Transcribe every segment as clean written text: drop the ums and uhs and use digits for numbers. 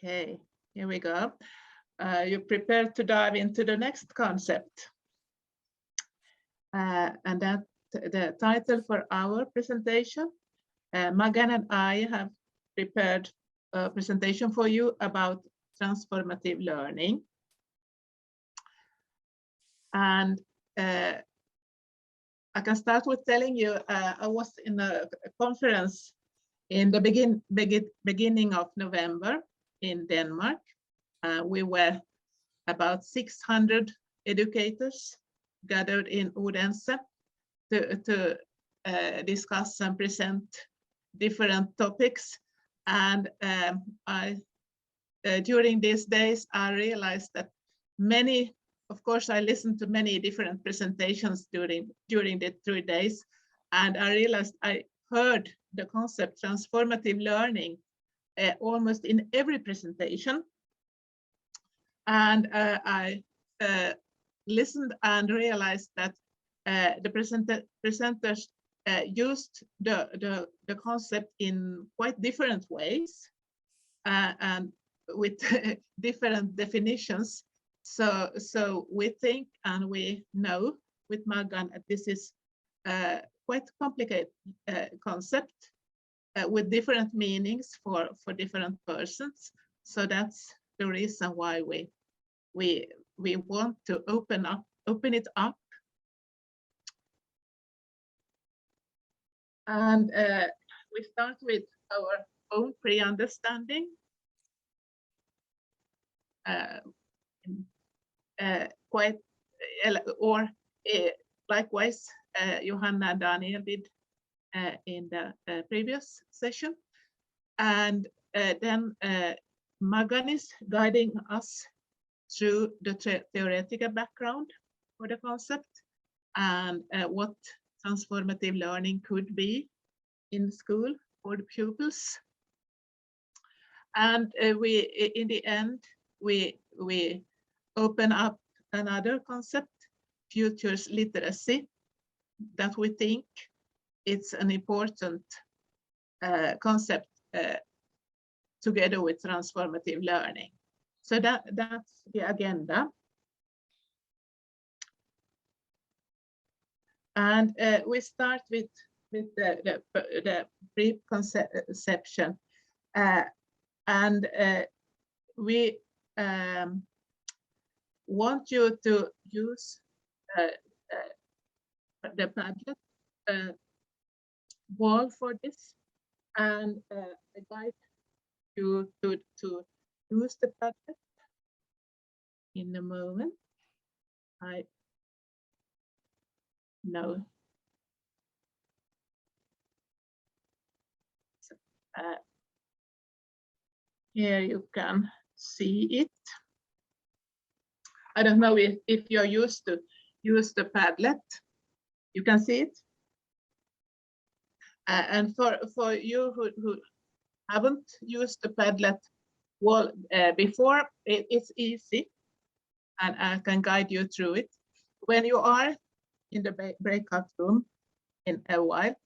Okay, here we go. You're prepared to dive into the next concept. And that the title for our presentation, Magan and I have prepared a presentation for you about transformative learning. And I can start with telling you, I was in a conference in the beginning of November in Denmark. We were about 600 educators gathered in Odense to discuss and present different topics. And during these days, I realized that many, of course, I listened to many different presentations during the 3 days, and I realized I heard the concept transformative learning almost in every presentation. And I listened and realized that the presenters used the concept in quite different ways and with different definitions. So we think and we know with Magan that this is quite complicated concept with different meanings for different persons. So that's the reason why we want to open it up. And we start with our own pre-understanding. Likewise, Johanna and Daniel did in the previous session. And then Magan is guiding us through the theoretical background for the concept and what transformative learning could be in school for the pupils. And in the end, we open up another concept, futures literacy, that we think it's an important concept together with transformative learning. So that's the agenda. And we start with the preconception. And we want you to use the Padlet wall for this, and I guide you to use the Padlet in a moment. I know. So, here you can see it. I don't know if you're used to use the Padlet. You can see it. And for you who haven't used the Padlet wall before, it's easy, and I can guide you through it. When you are in the breakout room in a while,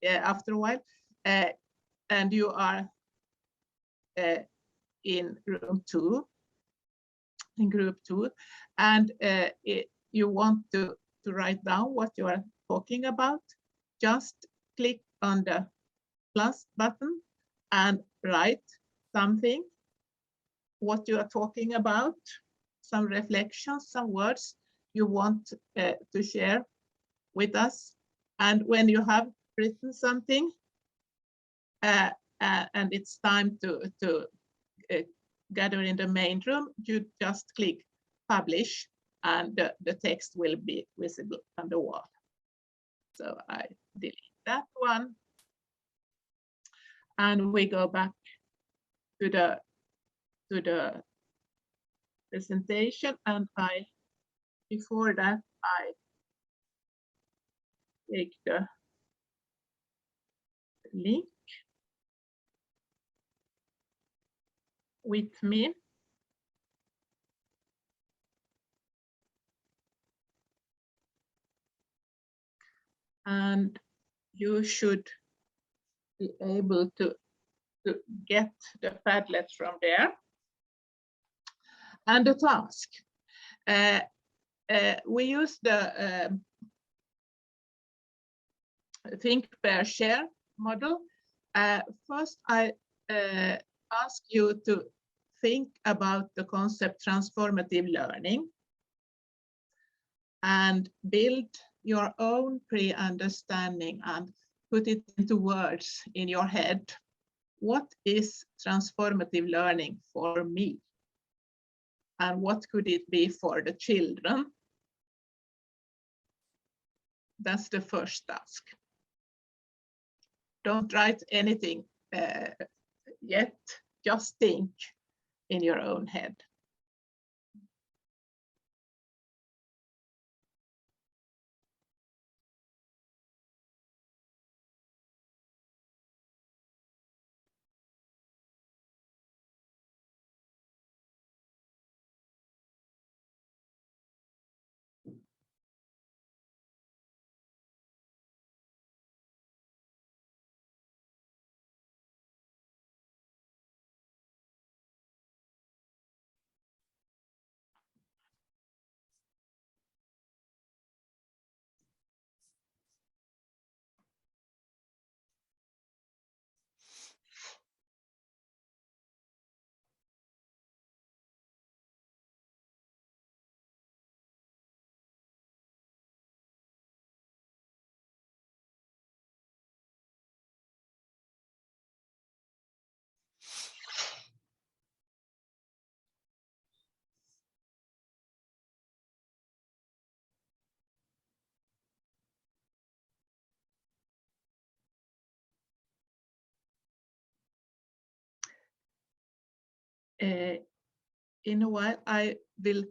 after a while, and you are in room 2, in group 2, and you want to write down what you are talking about, just click on the plus button and write something, what you are talking about, some reflections, some words you want to share with us. And when you have written something and it's time to gather in the main room, you just click publish and the text will be visible on the wall. So I delete that one. And we go back to the presentation, and before that I take the link with me. And you should be able to get the Padlet from there. And the task. We use the think, pair, share model. First, I ask you to think about the concept transformative learning and build your own pre-understanding and put it into words in your head. What is transformative learning for me? And what could it be for the children? That's the first task. Don't write anything yet, just think in your own head. In a while, I will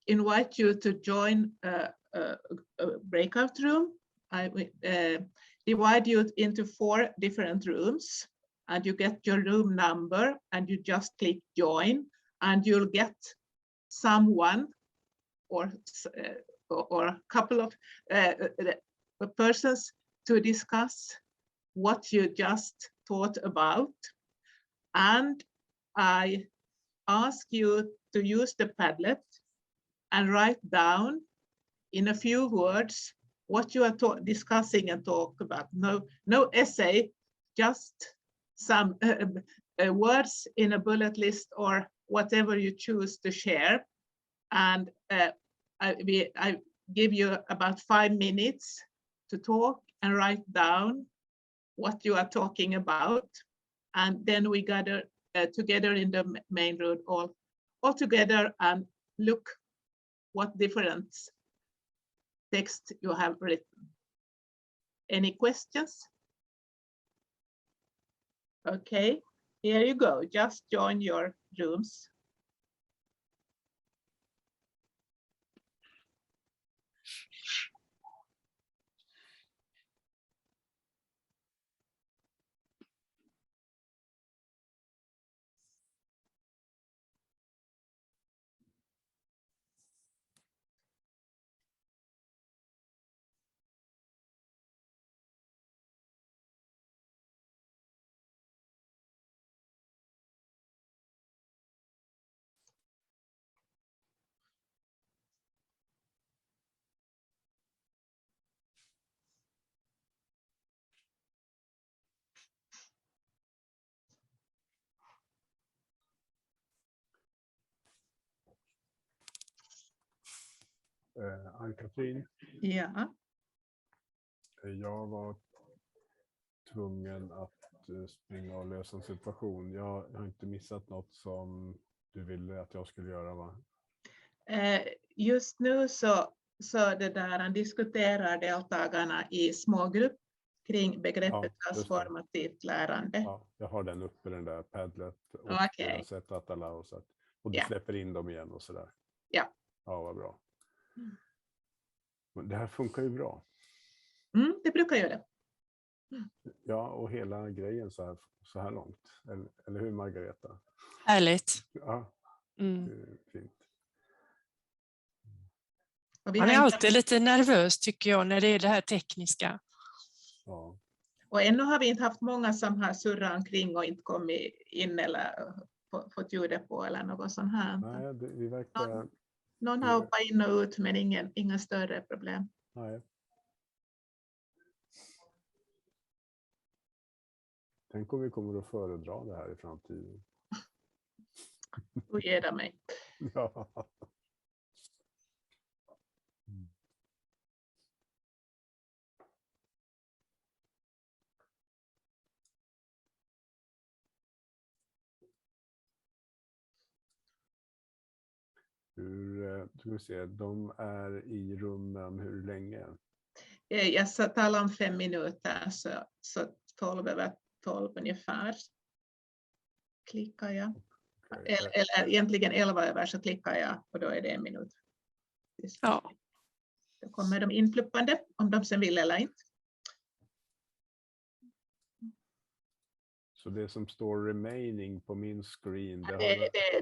invite you to join a breakout room. I will divide you into 4 different rooms, and you get your room number, and you just click join, and you'll get someone or a couple of persons to discuss what you just thought about. And I ask you to use the Padlet and write down in a few words what you are discussing and talk about. No essay, just some words in a bullet list or whatever you choose to share. And I give you about 5 minutes to talk and write down what you are talking about. And then we gather together in the main room all together and look what different text you have written. Any questions? Okay, here you go. Just join your rooms. Ann-Katrin. Ja. Jag var tvungen att springa och lösa en situation. Jag har inte missat något som du ville att jag skulle göra, va? Just nu så det där diskuterar deltagarna i smågrupp kring begreppet transformativt lärande. Ja, jag har den uppe, den där Padlet, och Okay. jag har sett att alla har sett. Och du släpper in dem igen och sådär. Ja. Ja, vad bra. Men det här funkar ju bra. Det brukar göra det. Ja, och hela grejen så här långt. Eller hur, Margareta? Härligt. Ja, fint. Man är alltid lite nervös, tycker jag, när det är det här tekniska. Ja. Och ännu har vi inte haft många som har surrat omkring och inte kommit in eller fått ljudet på eller något sånt här. Nej, vi verkar... Någon har hoppat in och ut, men inga större problem. Nej. Tänk om vi kommer att föredra det här i framtiden. Och ge det mig. Ja. Ska vi se, de är i rummen hur länge? Jag talar om 5 minuter, så 12:12 ungefär klickar jag. Okay. Eller egentligen 11 så klickar jag och då är det 1 minut. Ja. Då kommer de influppande om de sen vill eller inte. Så det som står remaining på min screen,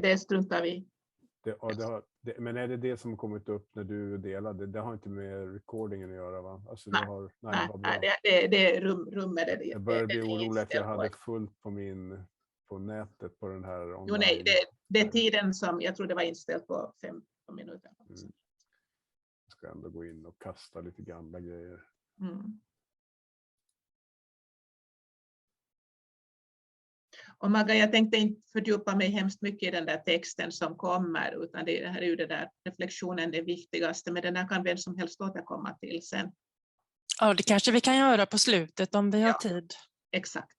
det struntar vi. Men är det som har kommit upp när du delade? Det har inte med recordingen att göra, va? Alltså, Nej, det är rummet. Jag började bli orolig att jag hade fullt på nätet på den här online. Jo, nej, det är tiden som jag tror det var inställt på 15 minuter. Jag ska ändå gå in och kasta lite gamla grejer. Och Magga, jag tänkte inte fördjupa mig hemskt mycket i den där texten som kommer, utan det här är ju det där reflektionen det viktigaste, men den här kan vem som helst återkomma till sen. Ja, det kanske vi kan göra på slutet om vi har tid. Exakt.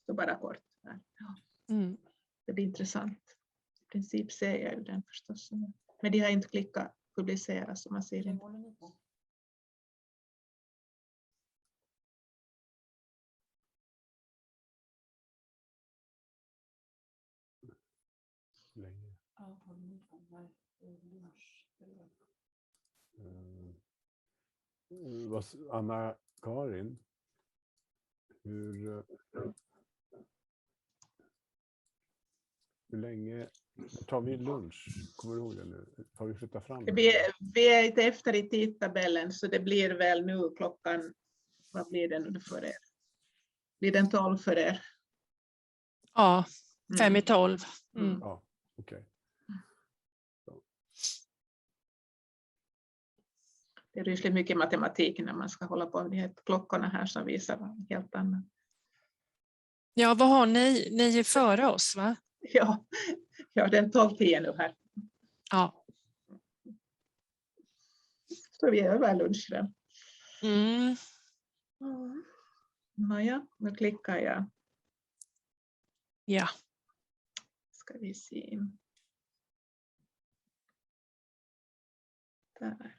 Så bara kort. Det blir intressant. I princip ser jag ju den förstås. Men de har inte klickat publicera som man ser. Länge. Anna-Karin, hur länge tar vi lunch? Kommer du ihåg det nu? Har vi flyttat fram det? Vi är inte efter i tidtabellen, så det blir väl nu klockan, vad blir det nu för er? Blir den 12 för er? Ja, 5:12. Ja, okej. Det är rysligt mycket matematik när man ska hålla på med de här klockorna här som visar helt annat. Ja, vad har ni? Ni är före oss, va? Ja, den 12:10 nu här. Ja. Så vi är över lunchen. Mm. Nåja, nu klickar jag. Ja. Ska vi se. Där.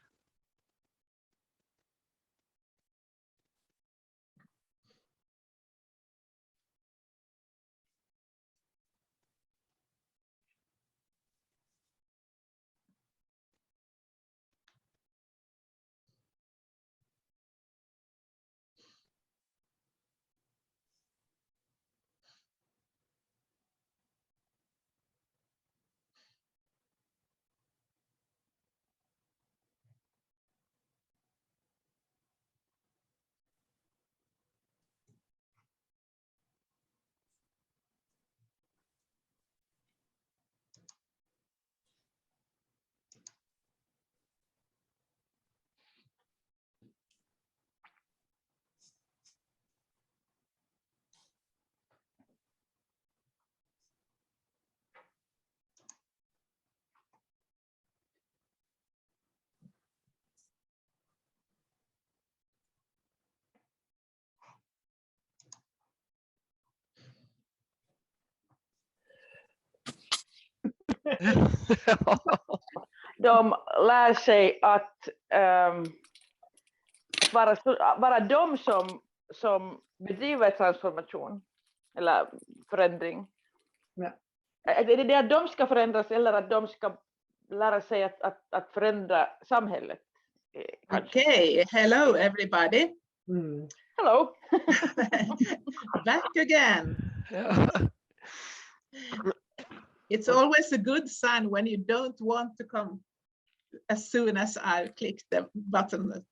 De lär sig att vara de som bedriver transformation eller förändring. Ja. Är det att de ska förändras eller att de ska lära sig att förändra samhället? Okay, hello everybody. Hello. Back again. It's always a good sign when you don't want to come as soon as I click the button.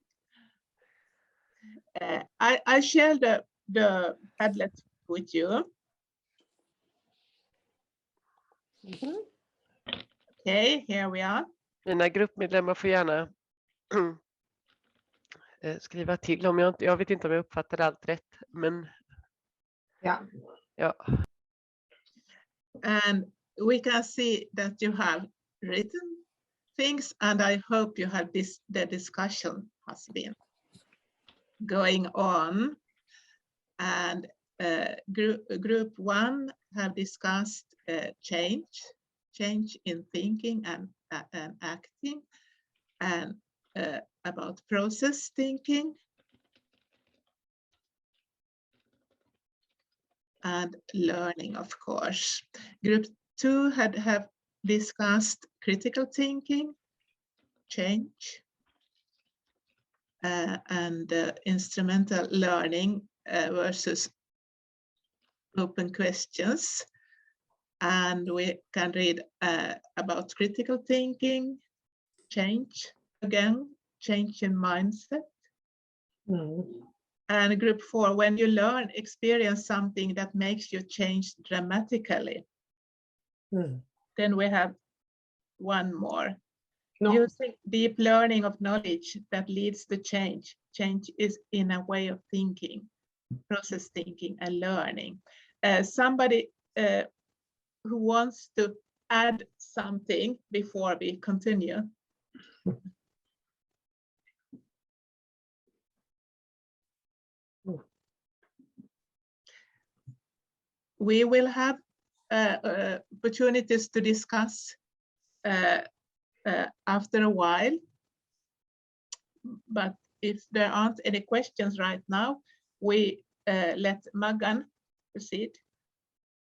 I share the Padlet with you. Okay, here we are. Mina gruppmedlemmar får gärna skriva till om jag vet inte om jag uppfattade allt rätt, men Ja. ja. And we can see that you have written things, and I hope you have the discussion has been going on. And group 1 have discussed change in thinking and acting, and about process thinking and learning, of course. Group 2 have discussed critical thinking, change, and instrumental learning versus open questions. And we can read about critical thinking, change, again, change in mindset. And group 4, when you learn, experience something that makes you change dramatically. Then we have one more. Using deep learning of knowledge that leads to change. Change is in a way of thinking, process thinking and learning. Somebody who wants to add something before we continue? We will have opportunities to discuss after a while, but if there aren't any questions right now, we let Magan proceed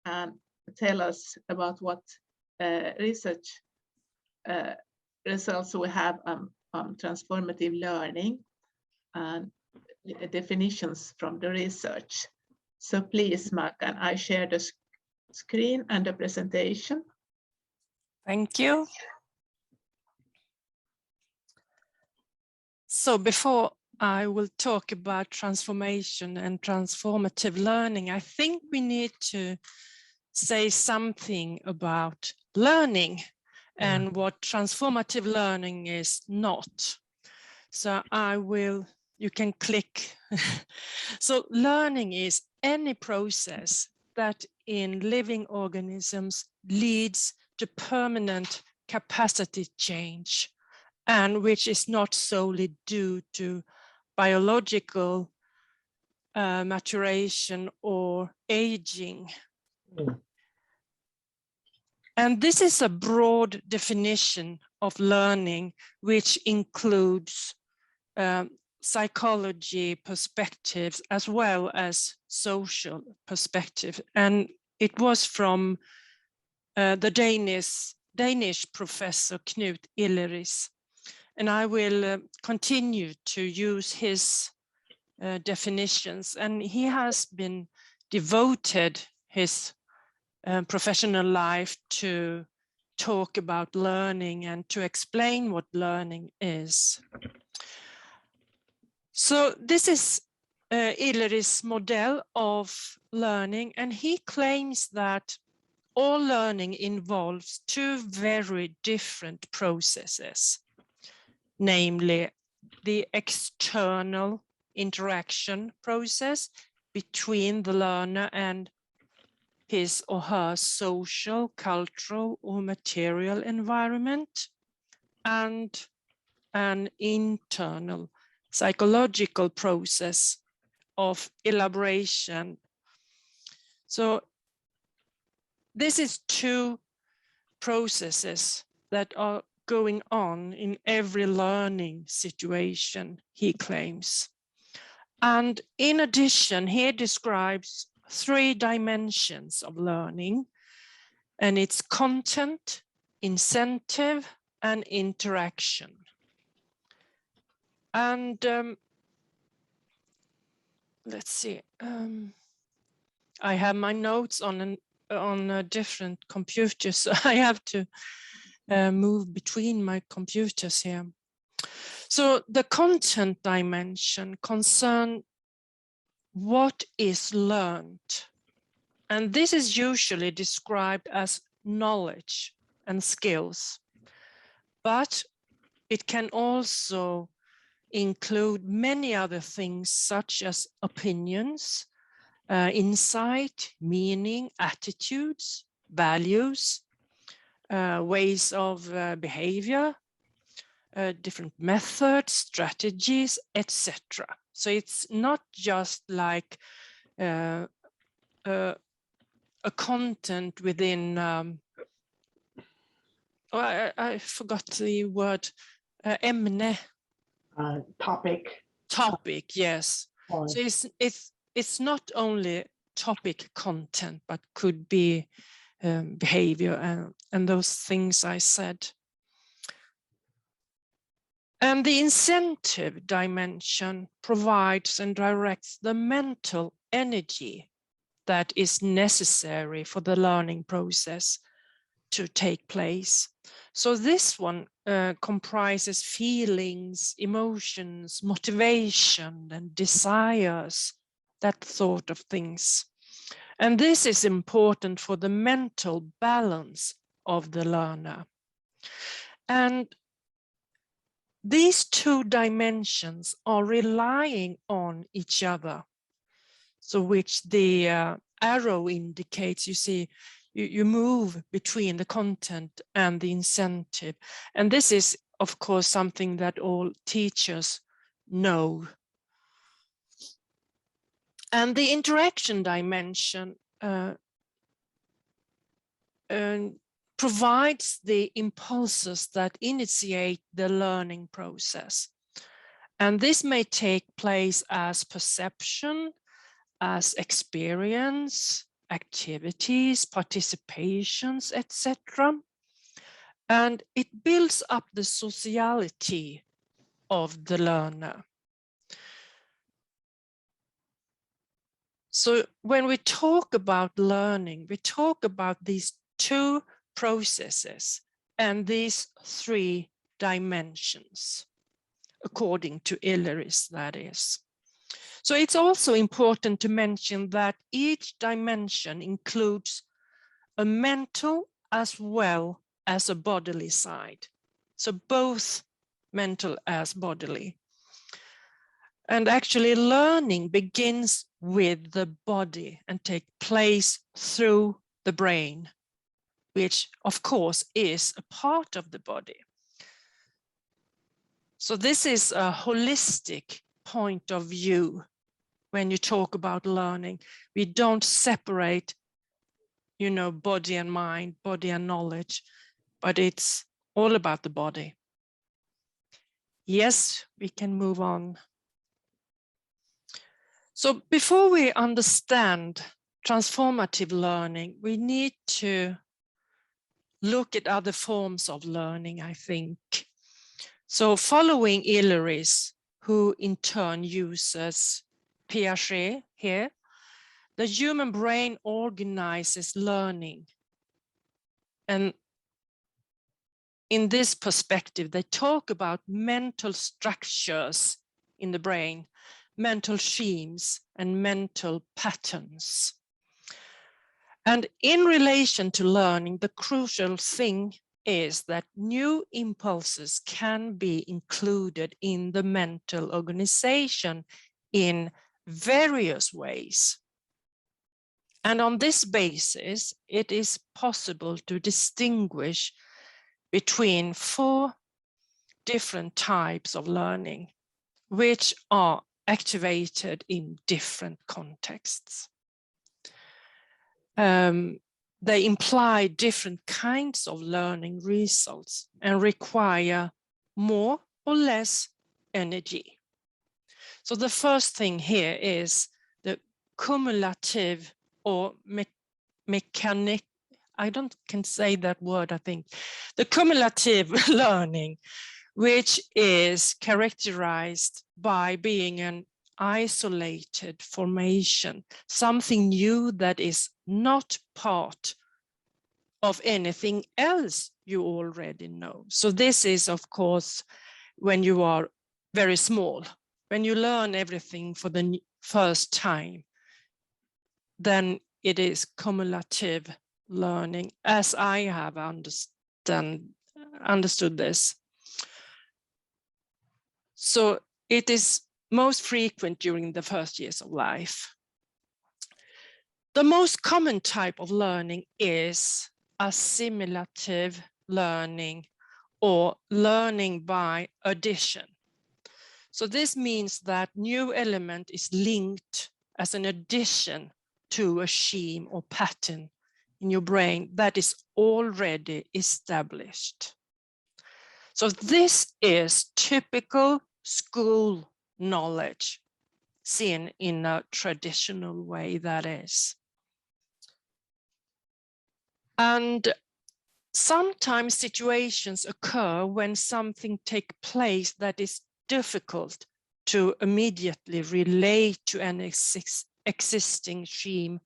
and tell us about what research results we have on transformative learning and definitions from the research. So please, Magan, I share the screen and the presentation. Thank you. So before I will talk about transformation and transformative learning, I think we need to say something about learning and what transformative learning is not. So you can click. So learning is any process that in living organisms leads to permanent capacity change, and which is not solely due to biological maturation or aging. And this is a broad definition of learning, which includes psychology perspectives as well as social perspective. And it was from the Danish professor Knut Illeris. And I will continue to use his definitions. And he has been devoted his professional life to talk about learning and to explain what learning is. So this is Illeris' model of learning, and he claims that all learning involves two very different processes, namely the external interaction process between the learner and his or her social, cultural, or material environment, and an internal psychological process of elaboration. So this is two processes that are going on in every learning situation, he claims. And in addition, he describes three dimensions of learning, and it's content, incentive, and interaction. And let's see, I have my notes on a different computer, so I have to move between my computers here. So the content dimension concerns what is learned. And this is usually described as knowledge and skills, but it can also include many other things such as opinions, insight, meaning, attitudes, values, ways of behavior, different methods, strategies, etc. So it's not just like a content within, I forgot the word, ämne. Topic, yes. Or So it's not only topic content, but could be behavior and those things I said. And the incentive dimension provides and directs the mental energy that is necessary for the learning process to take place. So this one comprises feelings, emotions, motivation, and desires, that sort of things. And this is important for the mental balance of the learner. And these two dimensions are relying on each other. So which the arrow indicates, you see, you move between the content and the incentive. And this is, of course, something that all teachers know. And the interaction dimension provides the impulses that initiate the learning process. And this may take place as perception, as experience, activities, participations, etc. And it builds up the sociality of the learner. So when we talk about learning, we talk about these two processes and these three dimensions, according to Illyris, that is. So it's also important to mention that each dimension includes a mental as well as a bodily side. So both mental as bodily. And actually learning begins with the body and takes place through the brain, which of course is a part of the body. So this is a holistic point of view. When you talk about learning, we don't separate, you know, body and mind, body and knowledge, but it's all about the body. Yes, we can move on. So before we understand transformative learning, we need to look at other forms of learning, I think. So following Illyris, who in turn uses Piaget here, the human brain organizes learning. And in this perspective, they talk about mental structures in the brain, mental schemes and mental patterns. And in relation to learning, the crucial thing is that new impulses can be included in the mental organization in various ways. And on this basis, it is possible to distinguish between 4 different types of learning, which are activated in different contexts. They imply different kinds of learning results and require more or less energy. So the first thing here is the cumulative or mechanic, I can say that word, I think. The cumulative learning, which is characterized by being an isolated formation, something new that is not part of anything else you already know. So this is, of course, when you are very small, when you learn everything for the first time, then it is cumulative learning, as I have understood this. So it is most frequent during the first years of life. The most common type of learning is assimilative learning, or learning by addition. So this means that new element is linked as an addition to a scheme or pattern in your brain that is already established. So this is typical school knowledge, seen in a traditional way, that is. And sometimes situations occur when something takes place that is difficult to immediately relate to an existing scheme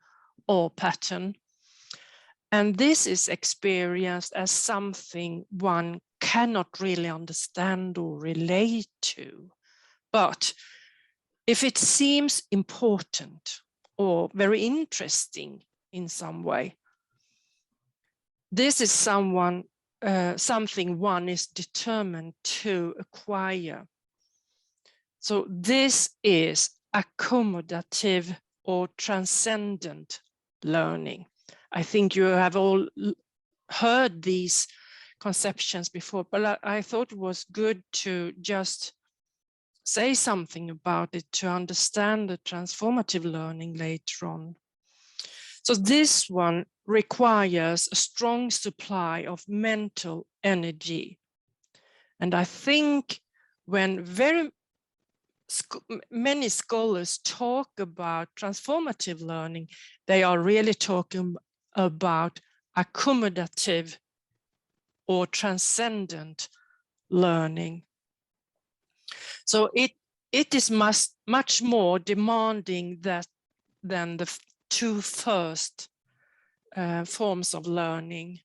or pattern. And this is experienced as something one cannot really understand or relate to. But if it seems important or very interesting in some way, this is something one is determined to acquire. So this is accommodative or transcendent learning. I think you have all heard these conceptions before, but I thought it was good to just say something about it to understand the transformative learning later on. So this one requires a strong supply of mental energy. And I think when many scholars talk about transformative learning, they are really talking about accommodative or transcendent learning. So it is much more demanding than the two first forms of learning.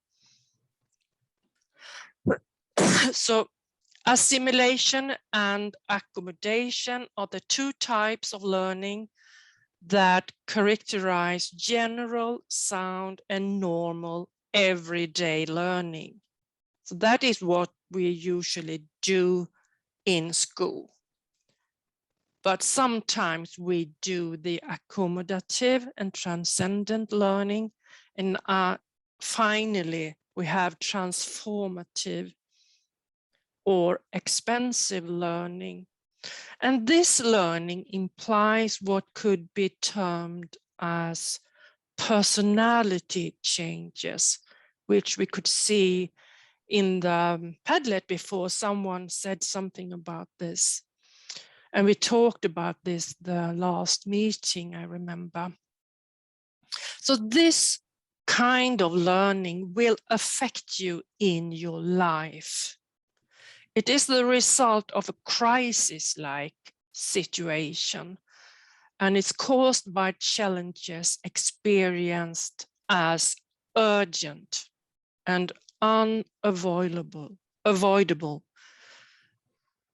So assimilation and accommodation are the two types of learning that characterize general, sound, and normal everyday learning. So that is what we usually do in school. But sometimes we do the accommodative and transcendent learning, and finally we have transformative or expansive learning. And this learning implies what could be termed as personality changes, which we could see in the Padlet before. Someone said something about this. And we talked about this the last meeting, I remember. So this kind of learning will affect you in your life. It is the result of a crisis-like situation, and it's caused by challenges experienced as urgent and unavoidable,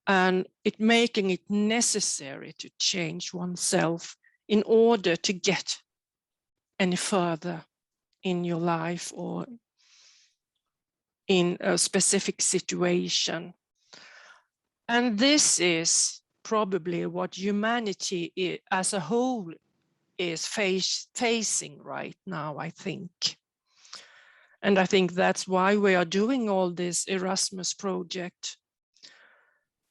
and it making it necessary to change oneself in order to get any further in your life or in a specific situation. And this is probably what humanity as a whole is facing right now, I think. And I think that's why we are doing all this Erasmus project.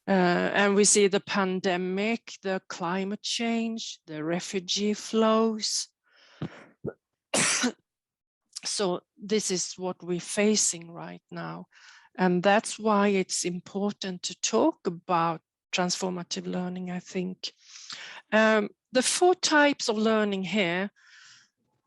And we see the pandemic, the climate change, the refugee flows. So this is what we're facing right now. And that's why it's important to talk about transformative learning, I think. The four types of learning here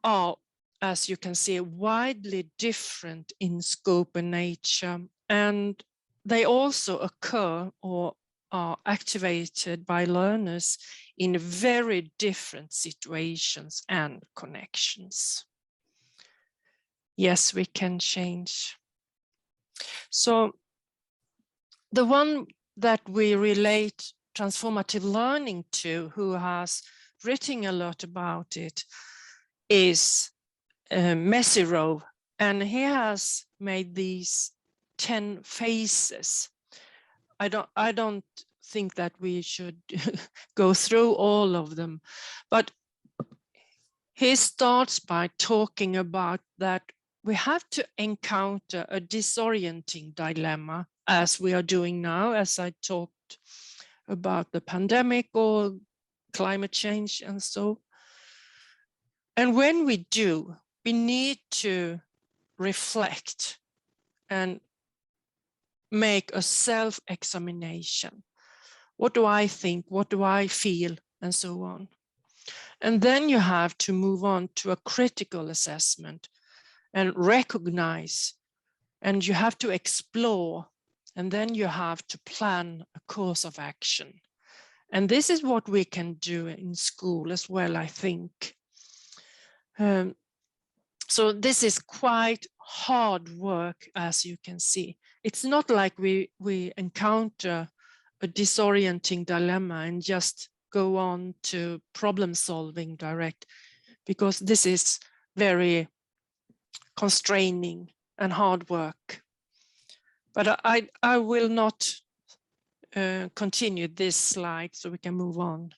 are, as you can see, widely different in scope and nature, and they also occur or are activated by learners in very different situations and connections. Yes, we can change. So the one that we relate transformative learning to, who has written a lot about it, is Mezirow And he has made these 10 phases. I don't think that we should go through all of them, but he starts by talking about that we have to encounter a disorienting dilemma, as we are doing now, as I talked about the pandemic or climate change and so. And when we do, we need to reflect and make a self-examination. What do I think? What do I feel? And so on. And then you have to move on to a critical assessment and recognize, and you have to explore, and then you have to plan a course of action. And this is what we can do in school as well, I think. So this is quite hard work, as you can see. It's not like we encounter a disorienting dilemma and just go on to problem solving direct, because this is very constraining and hard work. But I will not continue this slide, so we can move on.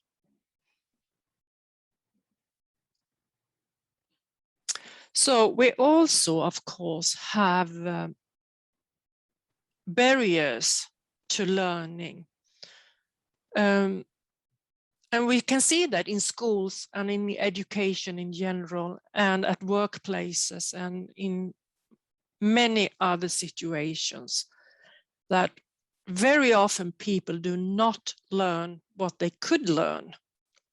So we also, of course, have barriers to learning. And we can see that in schools and in education in general, and at workplaces and in many other situations, that very often people do not learn what they could learn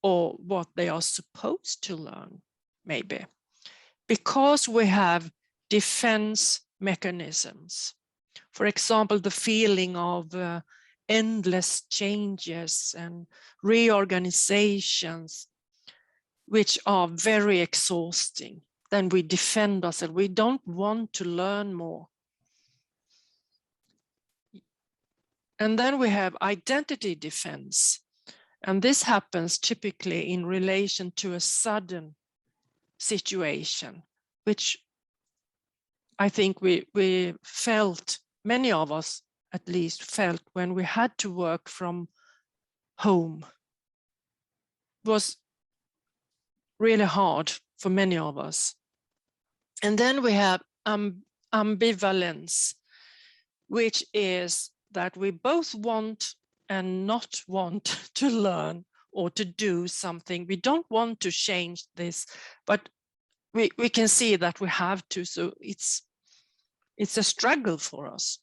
or what they are supposed to learn, maybe, because we have defense mechanisms. For example, the feeling of endless changes and reorganizations, which are very exhausting. Then we defend ourselves. We don't want to learn more. And then we have identity defense. And this happens typically in relation to a sudden situation, which I think we felt, many of us at least felt, when we had to work from home. It was really hard for many of us. And then we have ambivalence, which is that we both want and not want to learn or to do something. We don't want to change this, but we can see that we have to, so it's a struggle for us.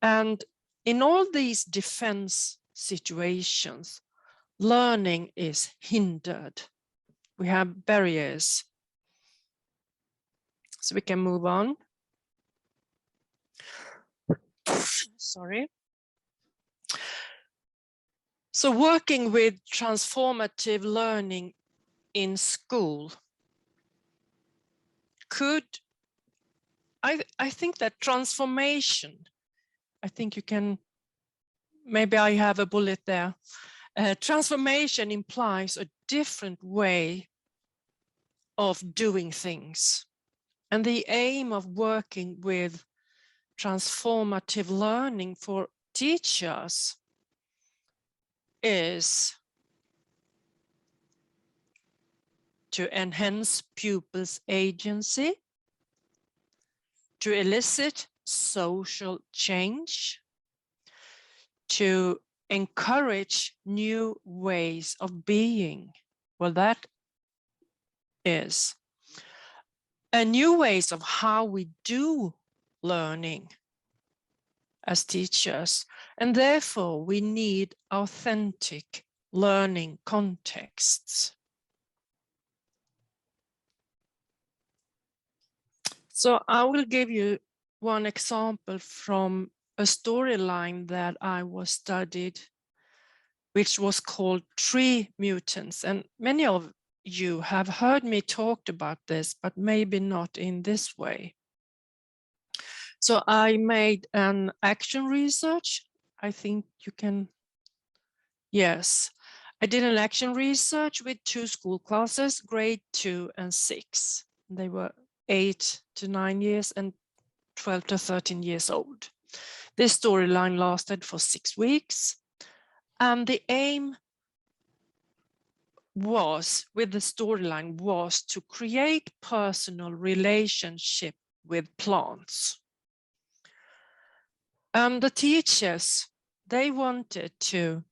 And in all these defense situations, learning is hindered. We have barriers. So we can move on. Sorry. So working with transformative learning in school could, I think that transformation, I think you can, maybe I have a bullet there. Transformation implies a different way of doing things. And the aim of working with transformative learning for teachers is to enhance pupils' agency, to elicit social change, to encourage new ways of being. Well, that is a new ways of how we do learning as teachers, and therefore we need authentic learning contexts. So I will give you one example from a storyline that I was studied, which was called Tree Mutants. And many of you have heard me talk about this, but maybe not in this way. So I made an action research. I think you can, yes. I did an action research with 2 school classes, grade 2 and 6. They were 8 to 9 years and 12 to 13 years old. This storyline lasted for 6 weeks, and the aim was, with the storyline, was to create personal relationship with plants. The teachers, they wanted to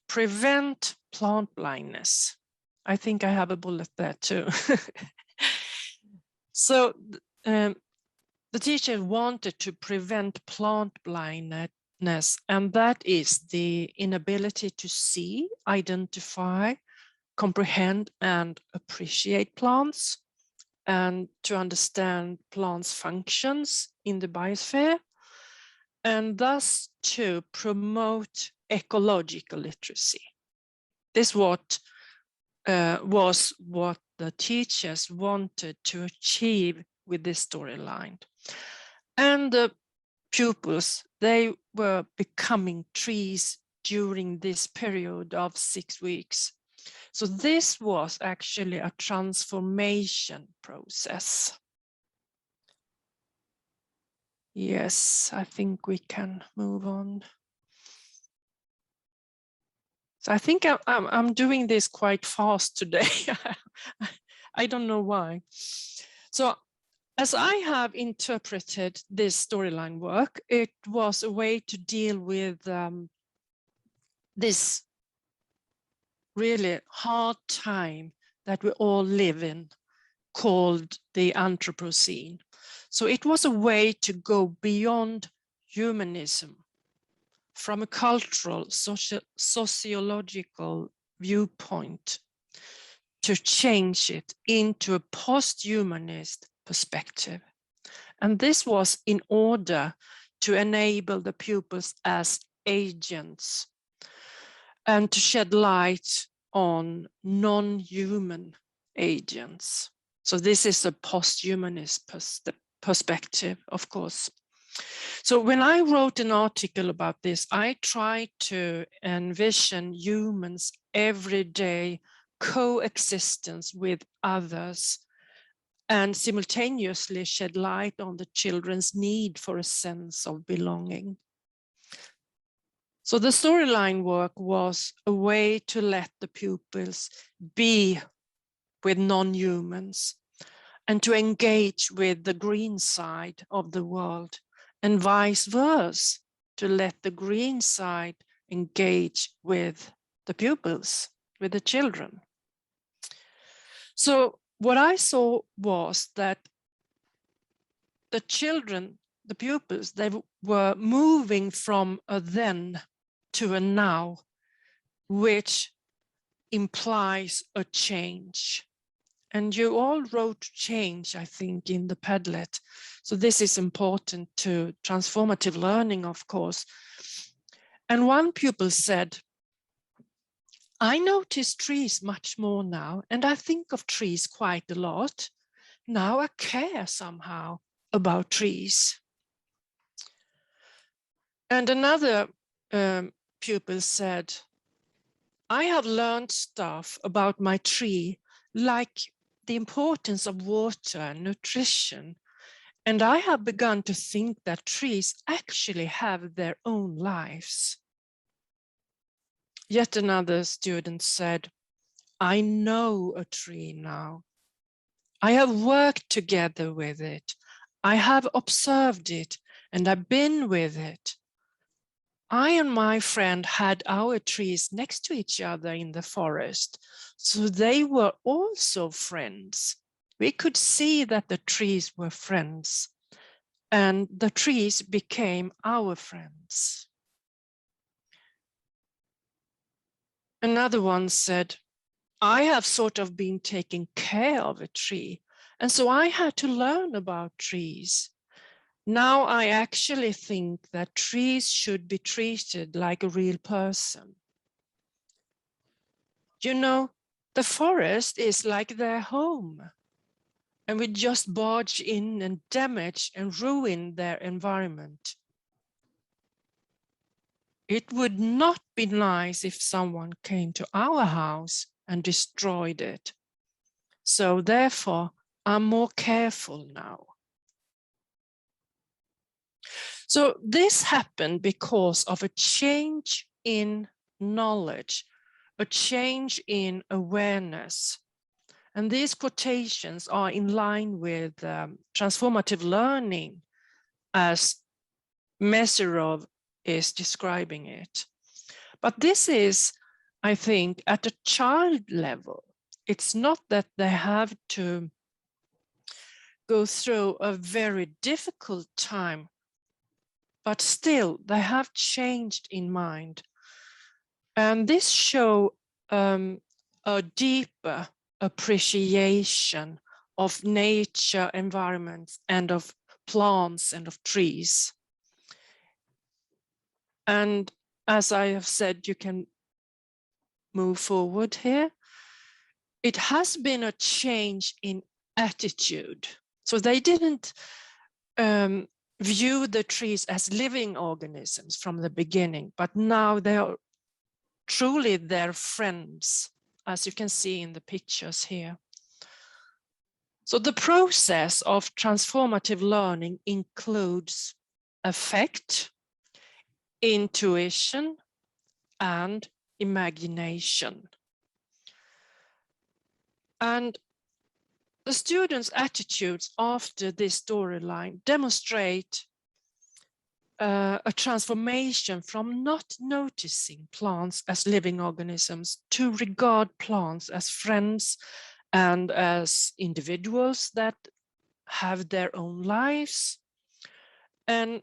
prevent plant blindness. I think I have a bullet there too. So the teacher wanted to prevent plant blindness, and that is the inability to see, identify, comprehend and appreciate plants, and to understand plants' functions in the biosphere, and thus to promote ecological literacy. This was what the teachers wanted to achieve with this storyline. And the pupils, they were becoming trees during this period of 6 weeks. So this was actually a transformation process. Yes, I think we can move on. So I think I'm doing this quite fast today. I don't know why. So as I have interpreted this storyline work, it was a way to deal with this really hard time that we all live in, called the Anthropocene. So it was a way to go beyond humanism from a cultural, sociological viewpoint to change it into a post-humanist perspective. And this was in order to enable the pupils as agents and to shed light on non-human agents. So this is a post-humanist perspective, of course. So when I wrote an article about this, I tried to envision humans' everyday coexistence with others and simultaneously shed light on the children's need for a sense of belonging. So the storyline work was a way to let the pupils be with non-humans and to engage with the green side of the world, and vice versa, to let the green side engage with the pupils, with the children. So what I saw was that the children, the pupils, they were moving from a then to a now, which implies a change. And you all wrote change, I think, in the Padlet. So this is important to transformative learning, of course. And one pupil said, I notice trees much more now, and I think of trees quite a lot. Now I care somehow about trees. And another pupil said, I have learned stuff about my tree, like the importance of water and nutrition. And I have begun to think that trees actually have their own lives. Yet another student said, I know a tree now. I have worked together with it. I have observed it and I've been with it. I and my friend had our trees next to each other in the forest, so they were also friends. We could see that the trees were friends, and the trees became our friends. Another one said, I have sort of been taking care of a tree, and so I had to learn about trees. Now I actually think that trees should be treated like a real person. You know, the forest is like their home, and we just barge in and damage and ruin their environment. It would not be nice if someone came to our house and destroyed it. So therefore, are more careful now. So this happened because of a change in knowledge, a change in awareness. And these quotations are in line with transformative learning as Meserov is describing it. But this is, I think, at a child level. It's not that they have to go through a very difficult time, but still they have changed in mind. And this shows a deeper appreciation of nature, environments, and of plants and of trees. And as I have said, you can move forward here. It has been a change in attitude. So they didn't view the trees as living organisms from the beginning, but now they are truly their friends, as you can see in the pictures here. So the process of transformative learning includes affect, intuition, and imagination. And the students' attitudes after this storyline demonstrate a transformation from not noticing plants as living organisms to regard plants as friends and as individuals that have their own lives. And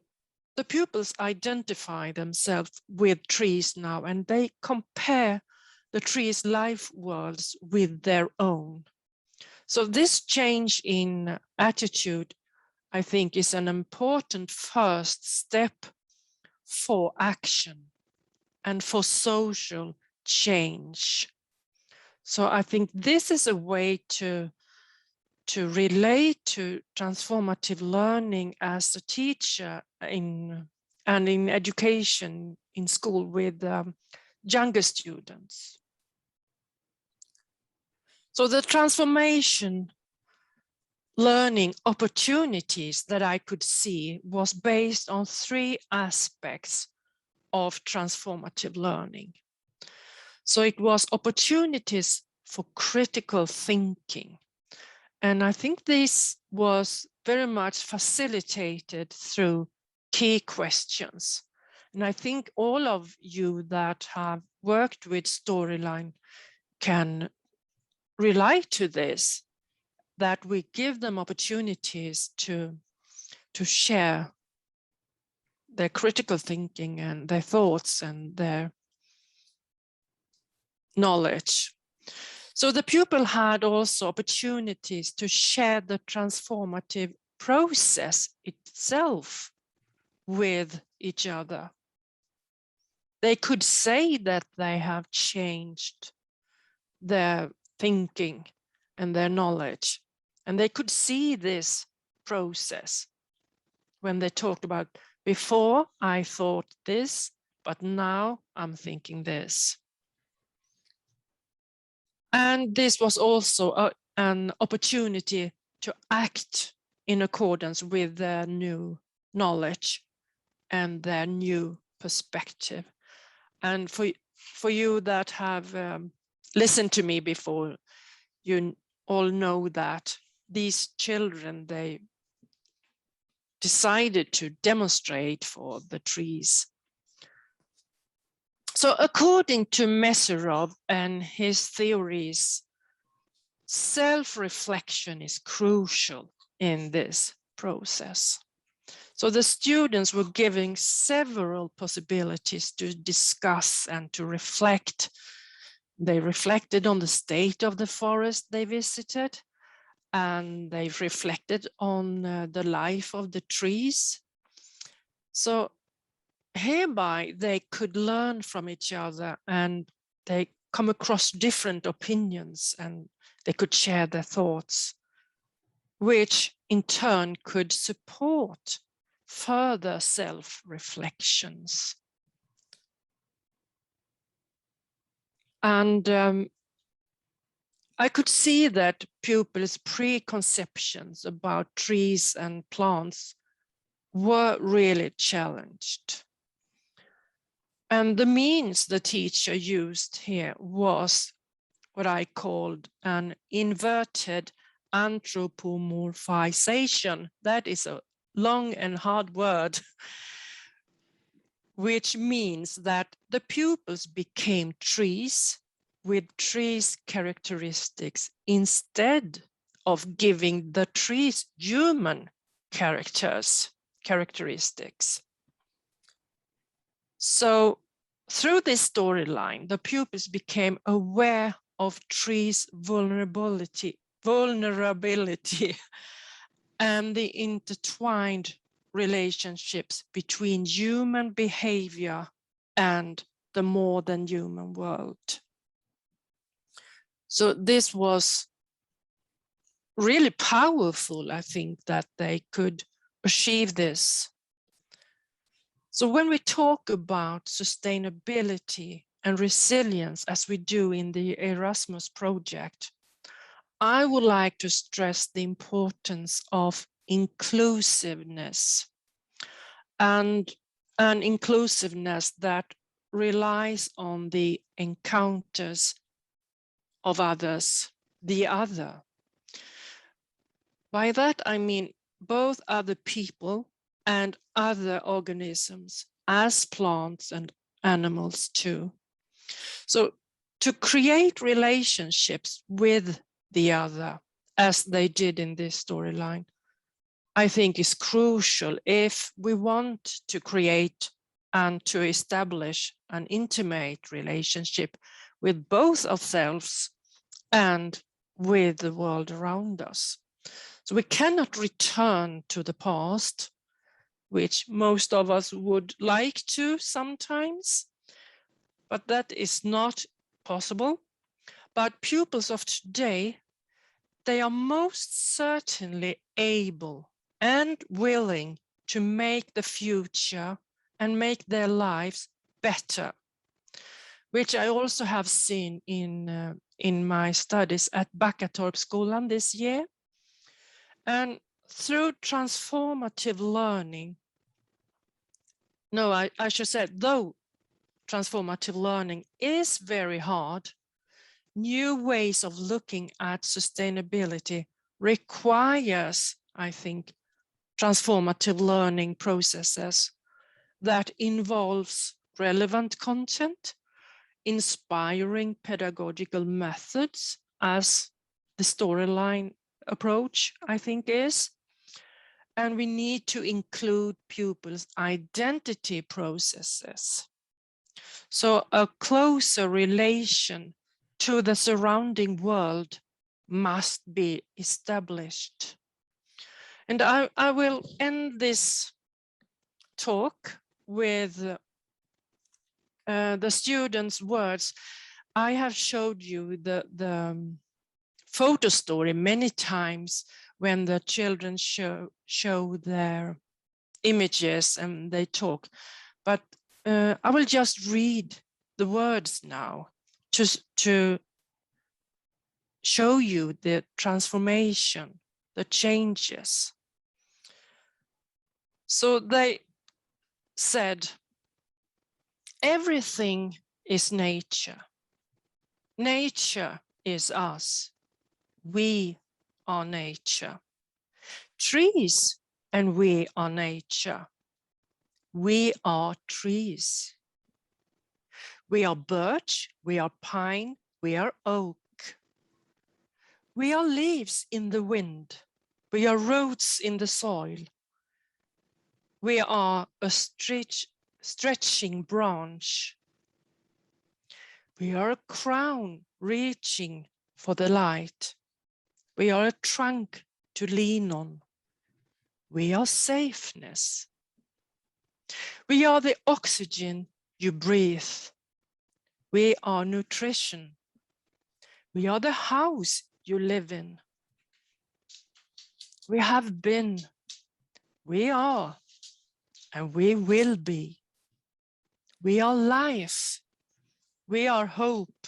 the pupils identify themselves with trees now, and they compare the trees' life worlds with their own. So this change in attitude, I think, is an important first step for action and for social change. So I think this is a way to relate to transformative learning as a teacher and in education in school with younger students. So the transformation learning opportunities that I could see was based on 3 aspects of transformative learning. So it was opportunities for critical thinking. And I think this was very much facilitated through key questions. And I think all of you that have worked with Storyline can relate to this, that we give them opportunities to share their critical thinking and their thoughts and their knowledge. So the pupil had also opportunities to share the transformative process itself with each other. They could say that they have changed their thinking and their knowledge, and they could see this process when they talked about, before I thought this, but now I'm thinking this. And this was also an opportunity to act in accordance with their new knowledge and their new perspective. And for you that have listened to me before, you all know that these children, they decided to demonstrate for the trees. So according to Meserov and his theories, self-reflection is crucial in this process. So the students were given several possibilities to discuss and to reflect. They reflected on the state of the forest they visited, and they reflected on the life of the trees. So hereby they could learn from each other, and they come across different opinions, and they could share their thoughts, which in turn could support further self-reflections. And I could see that pupils' preconceptions about trees and plants were really challenged. And the means the teacher used here was what I called an inverted anthropomorphization. That is a long and hard word, which means that the pupils became trees with trees characteristics instead of giving the trees human characteristics. So through this storyline, the pupils became aware of trees' vulnerability and the intertwined relationships between human behavior and the more than human world. So this was really powerful, I think, that they could achieve this. So when we talk about sustainability and resilience, as we do in the Erasmus project, I would like to stress the importance of inclusiveness, and an inclusiveness that relies on the encounters of others, the other. By that, I mean both other people and other organisms, as plants and animals too. So to create relationships with the other, as they did in this storyline, I think is crucial if we want to create and to establish an intimate relationship with both ourselves and with the world around us. So we cannot return to the past, which most of us would like to sometimes, but that is not possible. But pupils of today, they are most certainly able and willing to make the future and make their lives better, which I also have seen in my studies at Backatorpsskolan this year. And through transformative learning, I should say, though transformative learning is very hard, new ways of looking at sustainability requires, I think, transformative learning processes that involves relevant content, inspiring pedagogical methods, as the storyline approach, I think, is. And we need to include pupils' identity processes. So a closer relation to the surrounding world must be established. And I will end this talk with the students' words. I have showed you the photo story many times when the children show their images and they talk, but I will just read the words now to show you the transformation, the changes. So they said, everything is nature. Nature is us. We are nature. Trees and we are nature. We are trees. We are birch, we are pine, we are oak. We are leaves in the wind. We are roots in the soil. We are a stretching branch. We are a crown reaching for the light. We are a trunk to lean on. We are safeness. We are the oxygen you breathe. We are nutrition. We are the house you live in. We have been, we are, and we will be. We are life. We are hope.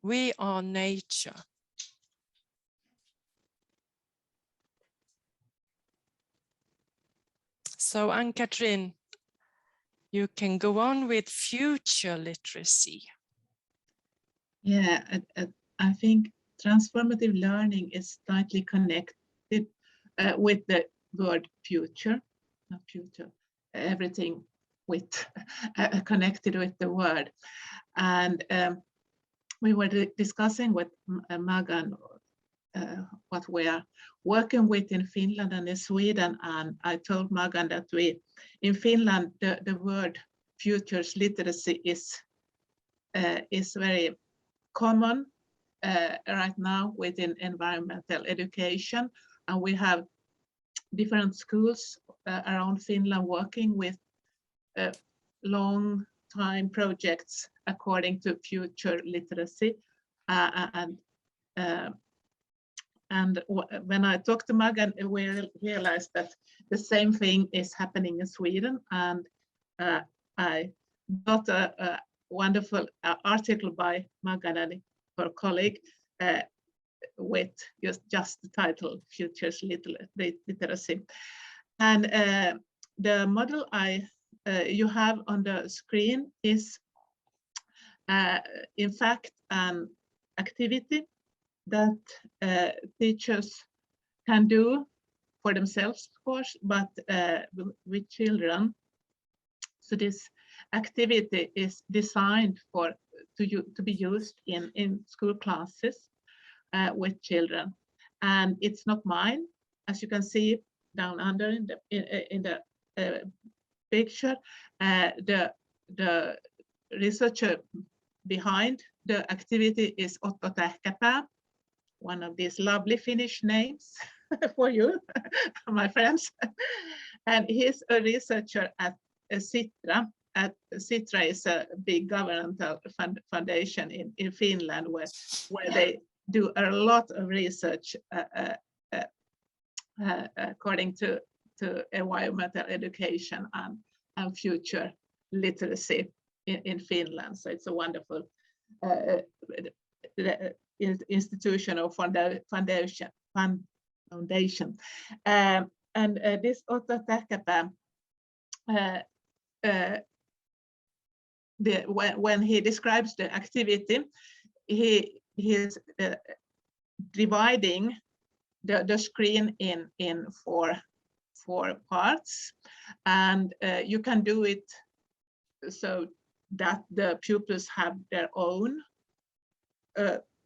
We are nature. So Ann-Katrin, you can go on with future literacy. Yeah, I think transformative learning is tightly connected with the word future, not future, everything with connected with the word. And we were discussing with Magan what we are working with in Finland and in Sweden. And I told Magan that in Finland, the word futures literacy is very common right now within environmental education. And we have different schools around Finland working with long time projects according to future literacy. And when I talked to Magan, we realized that the same thing is happening in Sweden. And I got a wonderful article by Magan and her colleague with just the title, Futures Literacy. And the model you have on the screen is, in fact, an activity that teachers can do for themselves, of course, but with children. So this activity is designed to be used in school classes with children, and it's not mine, as you can see down under in the picture. The researcher behind the activity is Otto Tähkäpää, one of these lovely Finnish names for you, my friends. And he's a researcher at Sitra. Sitra is a big governmental foundation in Finland where they do a lot of research according to environmental education and future literacy in Finland. So it's a wonderful institution or foundation. And this Otto Tähkäpää, when he describes the activity, he is dividing the screen in four parts, and you can do it so that the pupils have their own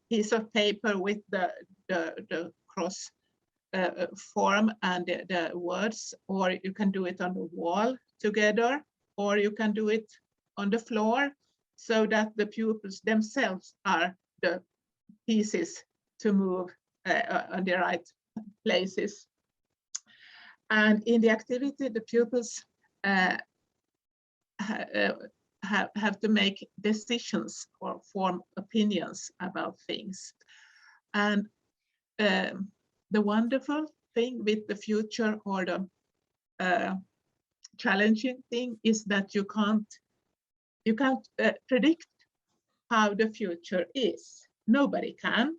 piece of paper with the cross form and the words, or you can do it on the wall together, or you can do it on the floor, so that the pupils themselves are the pieces to move on the right places. And in the activity, the pupils have to make decisions or form opinions about things. And the wonderful thing with the future, or the challenging thing, is that you can't predict how the future is. Nobody can.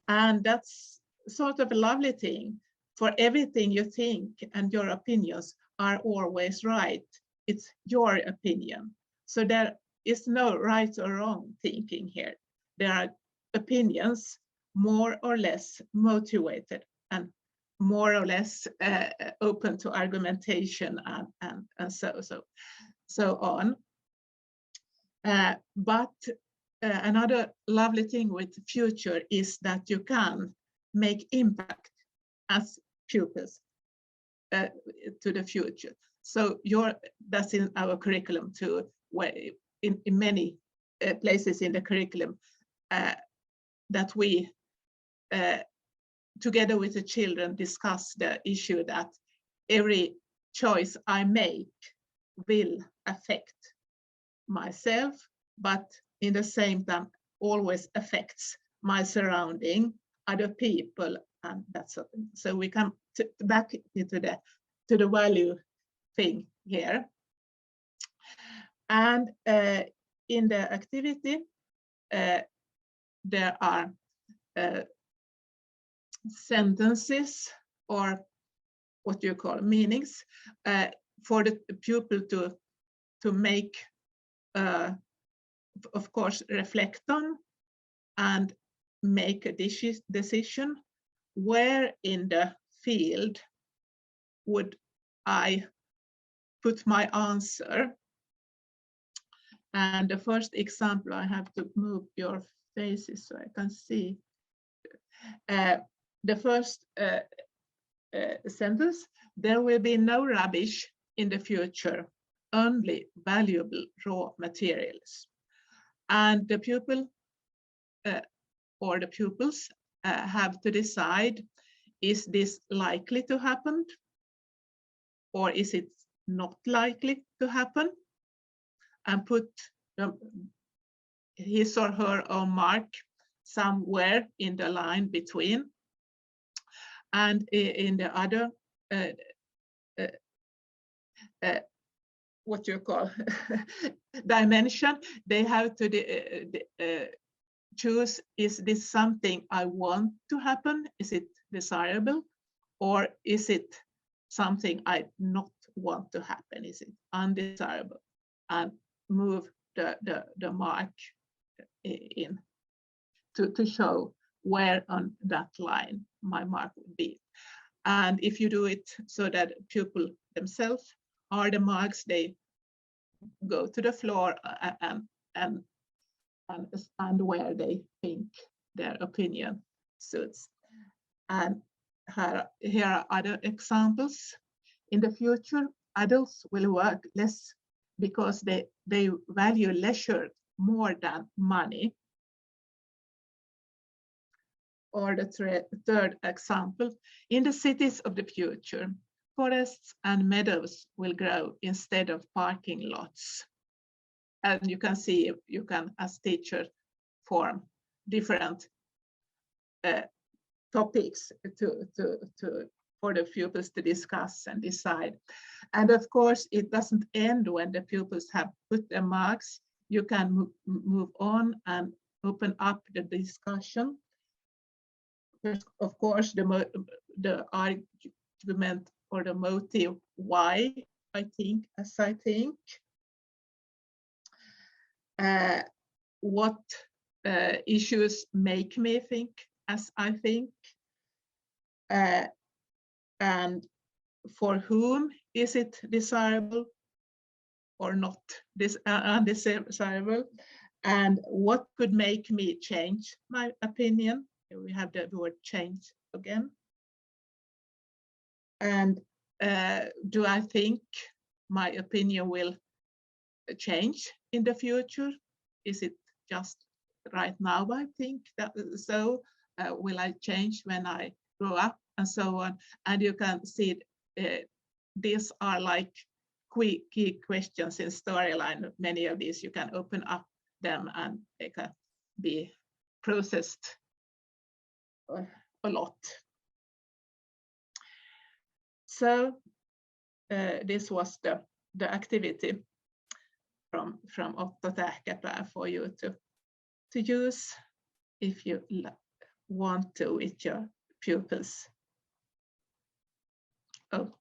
And that's sort of a lovely thing. For everything you think and your opinions are always right. It's your opinion. So there is no right or wrong thinking here. There are opinions more or less motivated and more or less open to argumentation and so on. But another lovely thing with the future is that you can make impact as pupils to the future. So that's in our curriculum too, where in many places in the curriculum that we together with the children discuss the issue that every choice I make will affect myself, but in the same time always affects my surrounding, other people, and that sort of thing. So we come back into the value thing here. And in the activity, there are sentences or what you call meanings for the pupil to make, of course, reflect on and make a decision. Where in the field would I put my answer? And the first example, I have to move your faces so I can see. The first sentence, there will be no rubbish in the future, only valuable raw materials. And the pupil or the pupils have to decide, is this likely to happen or is it not likely to happen? And put his or her own mark somewhere in the line between. And in the other, what you call dimension, they have to choose, is this something I want to happen? Is it desirable? Or is it something I not want to happen? Is it undesirable? And move the mark in to show where on that line my mark would be. And if you do it so that pupil themselves are the marks, they go to the floor and where they think their opinion suits. And here are other examples. In the future, adults will work less because they value leisure more than money. Or the third example, in the cities of the future, forests and meadows will grow instead of parking lots. And you can see, you can, as teacher, form different topics for the pupils to discuss and decide. And of course, it doesn't end when the pupils have put their marks. You can move on and open up the discussion. Of course, the argument or the motive why I think as I think. What issues make me think as I think. And for whom is it desirable or not undesirable? And what could make me change my opinion? We have the word change again. And do I think my opinion will change in the future? Is it just right now I think that so? Will I change when I grow up and so on? And you can see these are like key questions in storyline. Many of these you can open up them and they can be processed a lot. So this was the activity from Otto Tähkäpää for you to use if you want to with your pupils. Oh,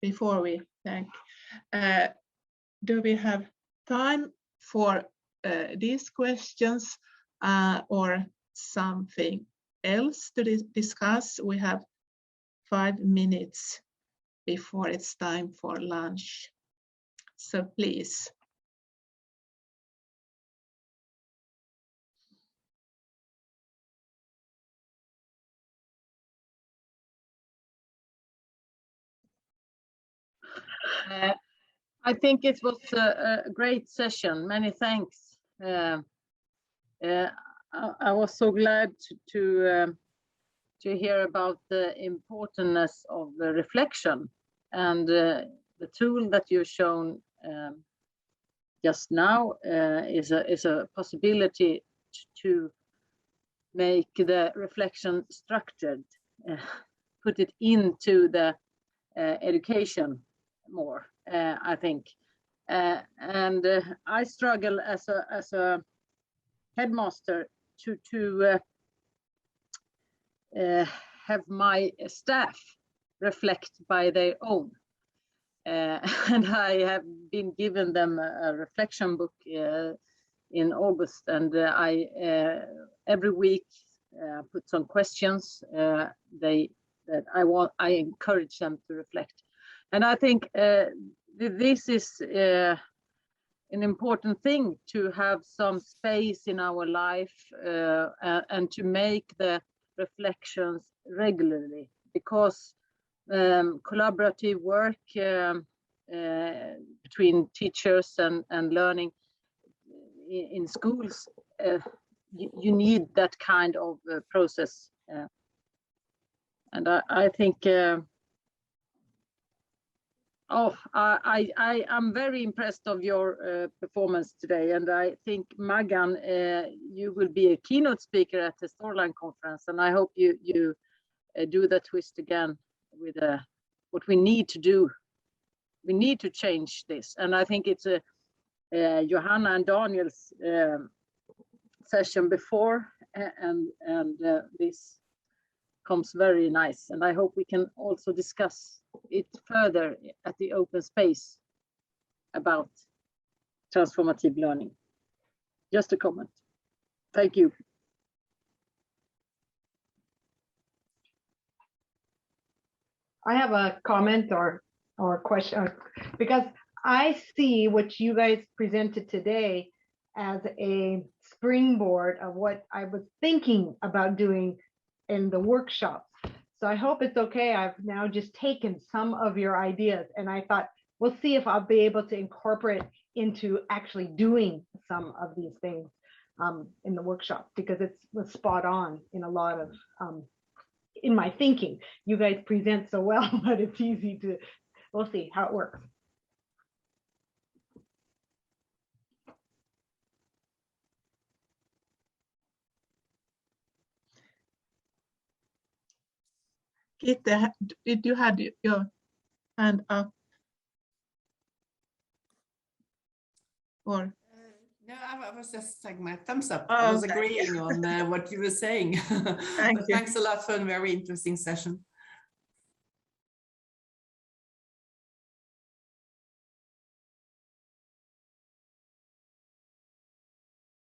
before we thank, do we have time for these questions or something else to discuss? We have 5 minutes before it's time for lunch. So please. I think it was a great session. Many thanks. I was so glad to hear about the importance of the reflection and the tool that you've shown just now is a possibility to make the reflection structured, put it into the education more, I think. And I struggle as a headmaster to have my staff reflect by their own. And I have been given them a reflection book in August, and I every week put some questions I encourage them to reflect. And I think this is an important thing, to have some space in our life and to make the reflections regularly, because collaborative work between teachers and learning in schools, you need that kind of process. And I think I'm very impressed of your performance today, and I think Magan, you will be a keynote speaker at the Storyline conference, and I hope you do the twist again with what we need to do. We need to change this, and I think it's Johanna and Daniel's session before, and this comes very nice, and I hope we can also discuss it further at the open space about transformative learning. Just a comment. Thank you. I have a comment or question, because I see what you guys presented today as a springboard of what I was thinking about doing in the workshops. So I hope it's okay. I've now just taken some of your ideas, and I thought, we'll see if I'll be able to incorporate into actually doing some of these things in the workshop, because it was spot on in a lot of in my thinking. You guys present so well, but it's easy to, we'll see how it works. Gitte, did you have your hand up? Or no, I was just like my thumbs up. Oh, I was okay. agreeing on what you were saying. Thank But you. thanks a lot for a very interesting session.